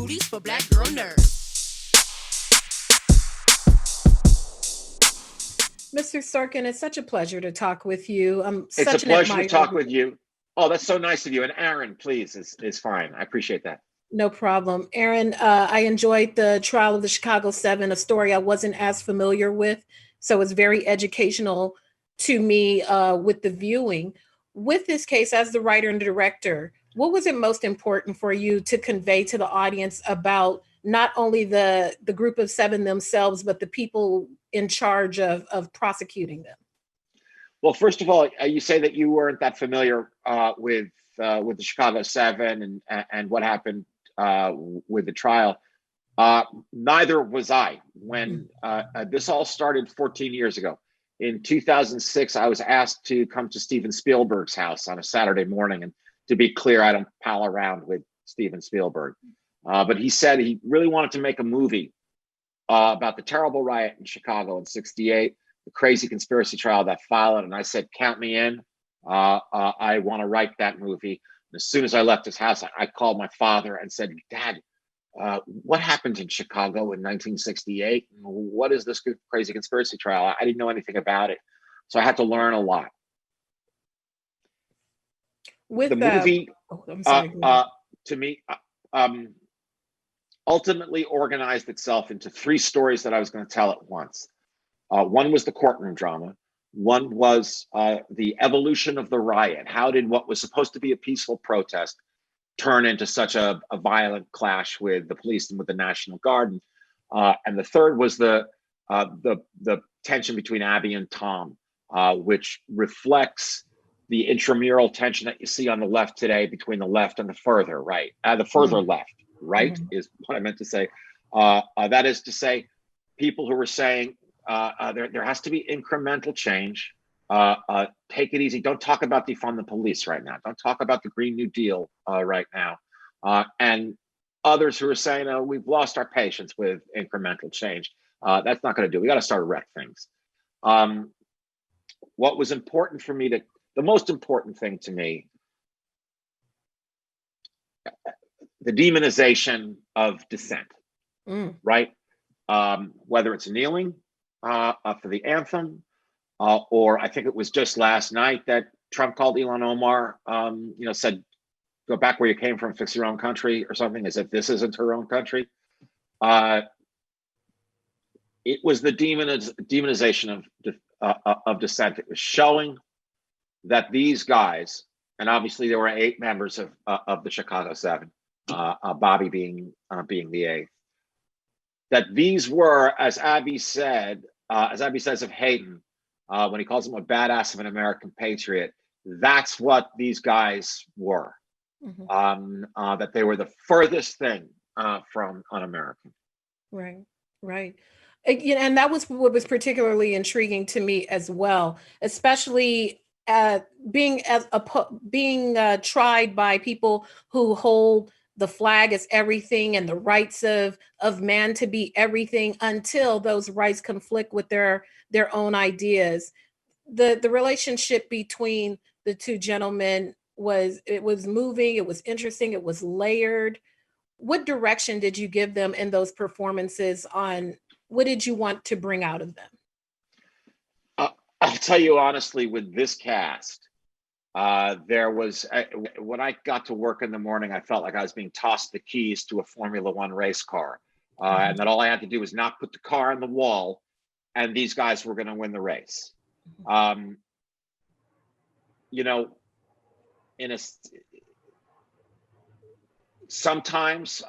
booties for black girl nerds. Mr. Sorkin, it's such a pleasure to talk with you. I'm It's a such an pleasure to admirer. talk with you. Oh, that's so nice of you. And Aaron, please, is fine. I appreciate that. No problem. Aaron, I enjoyed the Trial of the Chicago Seven, a story I wasn't as familiar with. So it's very educational to me with the viewing. With this case, as the writer and director, what was it most important for you to convey to the audience about not only the group of seven themselves, but the people in charge of prosecuting them? Well, first of all, you say that you weren't that familiar with the Chicago Seven and what happened with the trial. Neither was I when this all started 14 years ago. In 2006, I was asked to come to Steven Spielberg's house on a Saturday morning. And to be clear, I don't pal around with Steven Spielberg. But he said he really wanted to make a movie about the terrible riot in Chicago in '68, the crazy conspiracy trial that followed. And I said, count me in. I want to write that movie. And as soon as I left his house, I called my father and said, Dad, what happened in Chicago in 1968? What is this crazy conspiracy trial? I didn't know anything about it. So I had to learn a lot. With the movie, I'm sorry, to me, ultimately organized itself into three stories that I was going to tell at once. One was the courtroom drama. One was the evolution of the riot. How did what was supposed to be a peaceful protest turn into such a violent clash with the police and with the National Guard? And the third was the tension between Abbie and Tom, which reflects the intramural tension that you see on the left today between the left and the further right. The further left, right, is what I meant to say. That is to say, people who were saying there has to be incremental change. Take it easy. Don't talk about defund the police right now. Don't talk about the Green New Deal right now. And others who are saying, we've lost our patience with incremental change. That's not going to do. We got to start to wreck things. What was important for me the most important thing to me, the demonization of dissent, right? Whether it's kneeling for the anthem, or I think it was just last night that Trump called Ilhan Omar, said, go back where you came from, fix your own country or something, as if this isn't her own country. It was the demonization of dissent. It was showing that these guys, and obviously there were 8 members of the Chicago Seven, Bobby being the 8th, that these were, as Abbie says of Hayden, when he calls him a badass of an American patriot, that's what these guys were. That they were the furthest thing from un-American. Right. And that was what was particularly intriguing to me as well, especially being tried by people who hold the flag as everything and the rights of man to be everything until those rights conflict with their own ideas. The relationship between the two gentlemen was moving, it was interesting, it was layered. What direction did you give them in those performances on what did you want to bring out of them? I'll tell you honestly, with this cast, there was, when I got to work in the morning, I felt like I was being tossed the keys to a Formula One race car. And that all I had to do was not put the car on the wall, and these guys were going to win the race. Sometimes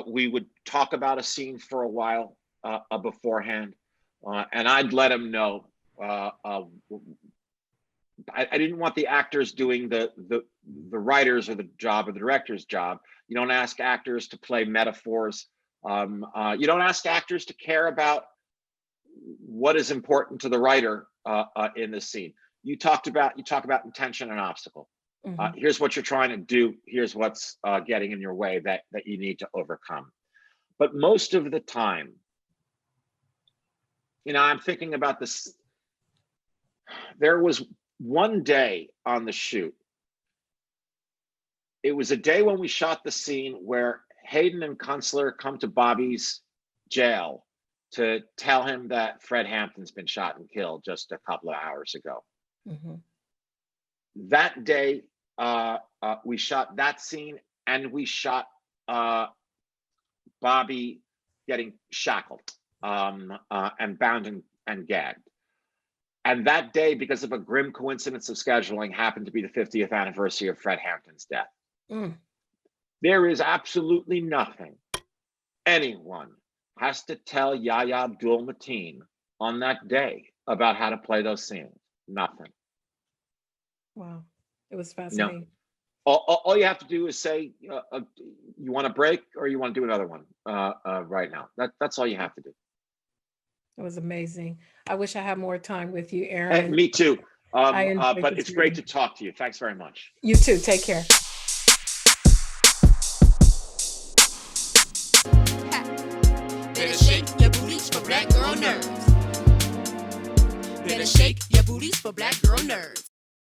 we would talk about a scene for a while beforehand, and I'd let them know. I didn't want the actors doing the writers or the job or the director's job. You don't ask actors to play metaphors. You don't ask actors to care about what is important to the writer in the scene. You talk about intention and obstacle. Here's what you're trying to do. Here's what's getting in your way that you need to overcome. But most of the time, I'm thinking about this. There was one day on the shoot. It was a day when we shot the scene where Hayden and Kunstler come to Bobby's jail to tell him that Fred Hampton's been shot and killed just a couple of hours ago. Mm-hmm. That day, we shot that scene, and we shot Bobby getting shackled and bound and gagged. And that day, because of a grim coincidence of scheduling, happened to be the 50th anniversary of Fred Hampton's death. Mm. There is absolutely nothing anyone has to tell Yahya Abdul-Mateen on that day about how to play those scenes. Nothing. Wow. It was fascinating. No. All you have to do is say, you want a break or you want to do another one right now. That's all you have to do. It was amazing. I wish I had more time with you, Aaron. And me too. But it's great to talk to you. Thanks very much. You too. Take care. Better shake your booties for black girl nerves. Better shake your booties for black girl nerves.